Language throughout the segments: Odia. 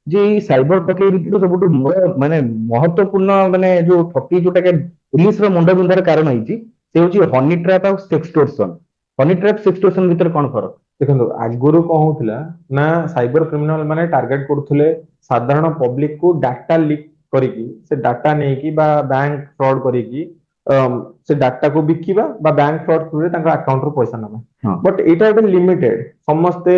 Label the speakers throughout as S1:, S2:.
S1: ଯେ ଏଇ ସାଇବର ଡକାୟତିର ସବୁଠୁ ମାନେ ମହତ୍ୱପୂର୍ଣ୍ଣ ମାନେ ଯୋଉ ଠକେଇ ଯୋଉଟା କି ପୁଲିସର ମୁଣ୍ଡ ବିନ୍ଧାର କାରଣ ହେଇଛି ସେ ହଉଛି ହନି ଟ୍ରାପ ଆଉ ସେକ୍ସଟୋର୍ସନ। ହନି ଟ୍ରାପ ସେକ୍ସଟୋର୍ସନ ଭିତରେ କଣ ଫରକ?
S2: ଦେଖନ୍ତୁ ଆଗରୁ କଣ ହଉଥିଲା ନା ସାଇବର କ୍ରିମିନାଲ ମାନେ ଟାର୍ଗେଟ କରୁଥିଲେ ସାଧାରଣ ପବ୍ଲିକ କୁ ଡାଟା ଲିକ୍ କରିକି ସେ ଡାଟା ନେଇକି ବା ବ୍ୟାଙ୍କ ଫ୍ରଡ କରିକି ସେ ଡାଟାକୁ ବିକିବା ବା ବ୍ୟାଙ୍କ ଫ୍ରଡ ଥ୍ରୁରେ ତାଙ୍କ ଆକାଉଣ୍ଟରୁ ପଇସା ନେବା।
S1: ହଁ
S2: ବଟ୍ ଏଇଟା ଗୋଟେ ଲିମିଟେଡ, ସମସ୍ତେ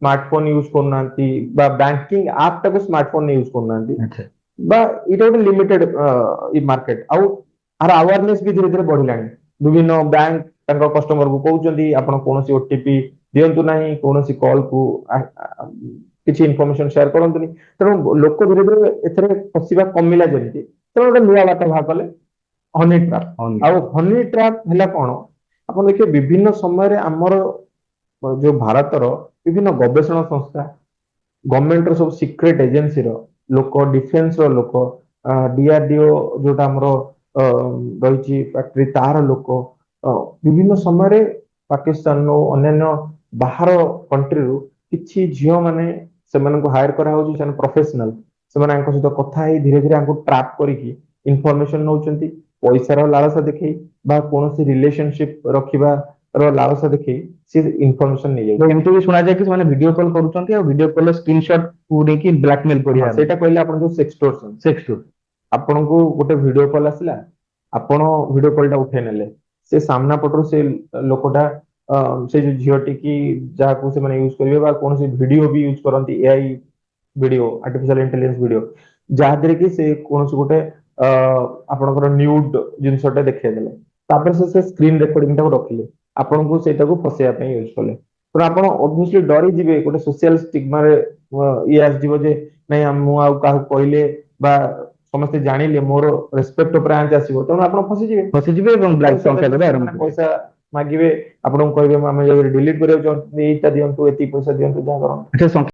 S2: ସ୍ମାର୍ଟଫୋନ ୟୁଜ କରୁନାହାନ୍ତି ବା ବ୍ୟାଙ୍କିଙ୍ଗ ଆପ୍ ଟାକୁ ସ୍ମାର୍ଟଫୋନ ୟୁଜ କରୁନାହାନ୍ତି,
S1: ଆଚ୍ଛା।
S2: ବା ଏଇଟା ଗୋଟେ ଲିମିଟେଡ ମାର୍କେଟ। ଆଉ ଆର ଆୱାରନେସ ବି ଧୀରେ ଧୀରେ ବଢିଲାଣି। ବିଭିନ୍ନ ବ୍ୟାଙ୍କ ତାଙ୍କ କଷ୍ଟମରକୁ କହୁଛନ୍ତି ଆପଣ କୌଣସି ଓଟିପି ଦିଅନ୍ତୁ ନାହିଁ, କୌଣସି କଲ କୁ କିଛି ଇନଫର୍ମେସନ ସେୟାର କରନ୍ତୁନି। ତେଣୁ ଲୋକ ଧୀରେ ଧୀରେ ଏଥିରେ ଫସିବା କମିଲା ଯେମିତି, ତେଣୁ ଗୋଟେ ନୂଆ ବାଟ ବାହାର କଲେ ହନି ଟ୍ରାପ।
S1: ହନି
S2: ଆଉ ହନି ଟ୍ରାପ ହେଲା କଣ, ଆପଣ ଦେଖିବେ ବିଭିନ୍ନ ସମୟରେ ଆମର ଯୋଉ ଭାରତର ବିଭିନ୍ନ ଗବେଷଣା ସଂସ୍ଥା, ଗଭର୍ଣମେଣ୍ଟର ସବୁ ସିକ୍ରେଟ ଏଜେନ୍ସିର ଲୋକ, ଡିଫେନ୍ସ ର ଲୋକ, ଡିଆରଡିଓ ଯୋଉଟା ଆମର ରହିଛି ଫ୍ୟାକ୍ଟ୍ରି ତାର ଲୋକ, ବିଭିନ୍ନ ସମୟରେ ପାକିସ୍ତାନରୁ ଅନ୍ୟାନ୍ୟ ବାହାର କଣ୍ଟ୍ରିରୁ କିଛି ଝିଅ ମାନେ ସେମାନଙ୍କୁ ହାୟର କରାହଉଛି, ସେମାନେ ପ୍ରଫେସନାଲ, ସେମାନେ ଆଙ୍କ ସହିତ କଥା ହେଇ ଧୀରେ ଧୀରେ ଆଙ୍କୁ ଟ୍ରାପ୍ କରିକି ଇନଫରମେସନ ନଉଛନ୍ତି, ପଇସାର ଲାଳସା ଦେଖେଇ ବା କୌଣସି ରିଲେସନସିପ ରଖିବାର ଲାଳସା ଦେଖେଇ ସେ ଇନଫରମେସନ ନେଇଯାଉଛି।
S1: ଏମିତି ବି ଶୁଣାଯାଏ କି ସେମାନେ ଭିଡିଓ କଲ୍ କରୁଛନ୍ତି ଆଉ ଭିଡିଓ କଲ୍ ସ୍କ୍ରିନଶଟ କୁ ନେଇକି ବ୍ଲାକମେଲ
S2: ହଁ,
S1: କରିବା
S2: ସେଇଟା କହିଲେ ଆପଣ ଯୋଉ ସେକ୍ସଟୋର୍ସନ।
S1: ସେକ୍ସ।
S2: ଆପଣଙ୍କୁ ଗୋଟେ ଭିଡିଓ କଲ୍ ଆସିଲା, ଆପଣ ଭିଡିଓ କଲ୍ ଟା ଉଠେଇ ନେଲେ, ସେ ସାମ୍ନା ପଟରୁ ସେ ଲୋକଟା ସେ ଯୋଉ ଝିଅଟି କି ଯାହାକୁ ସେମାନେ ୟୁଜ କରିବେ ବା କୌଣସି ଭିଡିଓ ବି ୟୁଜ କରନ୍ତି, AI video, artificial intelligence video, ଯାହା ଦେହରେ କି ସେ କୌଣସି ଗୋଟେ ଆପଣଙ୍କର ନ୍ୟୁଡ ଜିନିଷଟା ଦେଖେଇ ଦେଲେ, ତାପରେ ସେ ସ୍କ୍ରିନ ରେକର୍ଡିଂ ଟାକୁ ରଖିଲେ, ଆପଣଙ୍କୁ ସେଇଟାକୁ ଫସେଇବା ପାଇଁ ୟୁଜ କଲେ। ତେଣୁ ଆପଣ ଅବଭିୟସଲି ଡରି ଯିବେ, ଗୋଟେ ସୋସିଆଲ ଷ୍ଟିଗ୍ମାରେ ଇଏ ଆସିଯିବ ଯେ ନାଇଁ ମୁଁ ଆଉ କାହାକୁ କହିଲେ ବା ସମସ୍ତେ ଜାଣିଲେ ମୋର ରେସପେକ୍ଟ ଉପରେ ଆଞ୍ଚ ଆସିବ, ତେଣୁ ଆପଣ ଫସିଯିବେ।
S1: ଫସିଯିବେ ଏବଂ ବ୍ଲାକ
S2: ପଇସା
S1: ଟଙ୍କା
S2: ଦେବେ,
S1: ଦେବା ଆରମ୍ଭ
S2: ସେମାନେ
S1: କରିବେ।
S2: ପଇସା ମାଗିବେ, ଆପଣଙ୍କୁ କହିବେ ଆମେ ଡିଲିଟ କରିବାକୁ ଚାହୁଁଛନ୍ତି, ଏଇଟା ଦିଅନ୍ତୁ, ଏତିକି ପଇସା ଦିଅନ୍ତୁ, ଯାହା କରନ୍ତୁ।
S1: ଆଚ୍ଛା